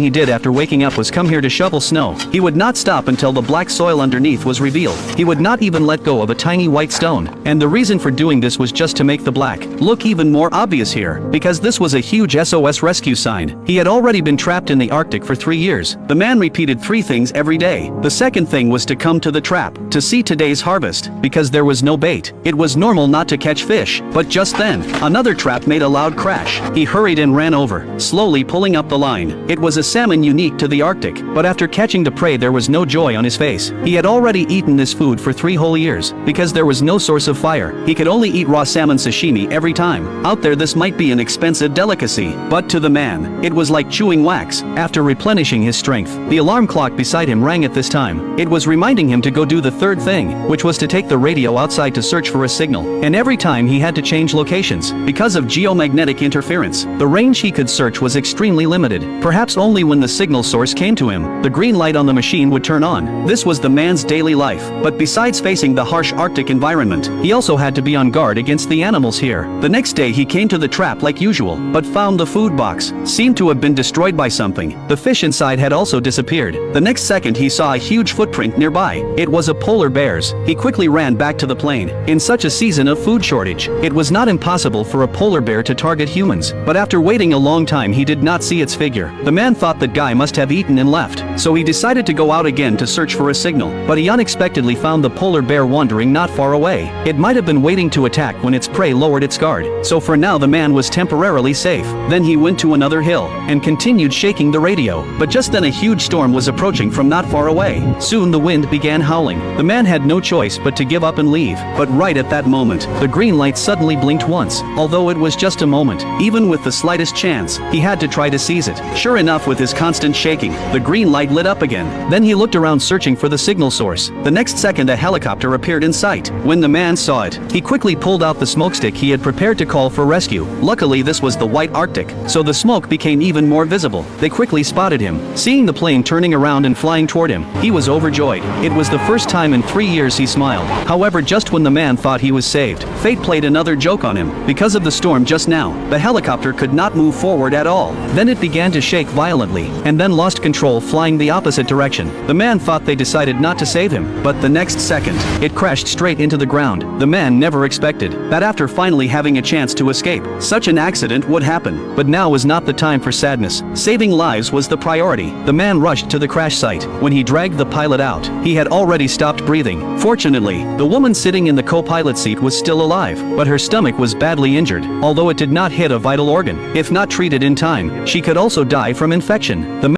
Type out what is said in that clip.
he did after waking up was come here to shovel snow. He would not stop until the black soil underneath was revealed. He would not even let go of a tiny white stone. And the reason for doing this was just to make the black look even more obvious here, because this was a huge SOS rescue sign. He had already been trapped in the Arctic for 3 years. The man repeated 3 things every day. The second thing was to come to the trap, to see today's harvest, because there was no bait. It was normal not to catch fish, but just then, another trap made a loud crash. He hurried and ran over, slowly pulling up the line. It was a salmon unique to the Arctic, but after catching the prey there was no joy on his face. He had already eaten this food for 3 whole years. Because there was no source of fire, he could only eat raw salmon sashimi every time. Out there this might be an expensive delicacy, but to the man, it was like chewing wax. After replenishing his strength, the alarm clock beside him rang at this time. It was reminding him to go do the third thing, which was to take the radio outside to search for a signal. And every time he had to change locations. Because of geomagnetic interference, the range he could search was extremely limited. Perhaps only when the signal source came to him, the green light on the machine would turn on. This was the man's daily life. But besides facing the harsh Arctic environment, he also had to be on guard against the animals here. The next day he came to the trap like usual, but found the food box seemed to have been destroyed by something. The fish inside had also disappeared. The next second he saw a huge footprint nearby. It was a polar bear's. He quickly ran back to the plane. In such a season of food shortage, it was not impossible for a polar bear to target humans. But after waiting a long time he did not see its figure. The man thought that guy must have eaten and left, so he decided to go out again to search for a signal. But he unexpectedly found the polar bear wandering not far away. It might have been waiting to attack when its prey lowered its guard. So for now the man was temporarily safe. Then he went to another hill and continued shaking the radio. But just then a huge storm was approaching from not far away. Soon the wind began howling. The man had no choice but to give up and leave. But right at that moment, the green light suddenly blinked once. Although it was just a moment, even with the slightest chance, he had to try to seize it. Sure enough, with his constant shaking, the green light lit up again. Then he looked around searching for the signal source. The next second a helicopter appeared in sight. When the man saw it, he quickly pulled out the smokestick he had prepared to call for rescue. Luckily this was the white Arctic, so the smoke became even more visible. They quickly spotted him. Seeing the plane turning around and flying toward him, he was overjoyed. It was the first time in 3 years he smiled. However, just when the man thought he was saved, fate played another joke on him. Because of the storm just now, the helicopter could not move forward at all. Then it began to shake violently, and then lost control, flying the opposite direction. The man thought they decided not to save him, but the next second, it crashed straight into the ground. The man never expected that after finally having a chance to escape, such an accident would happen. But now was not the time for sadness. Saving lives was the priority. The man rushed to the crash site. When he dragged the pilot out, he had already stopped breathing. Fortunately, the woman sitting in the co-pilot seat was still alive, but her stomach was badly injured. Although it did not hit a vital organ, if not treated in time, she could also die from infection. The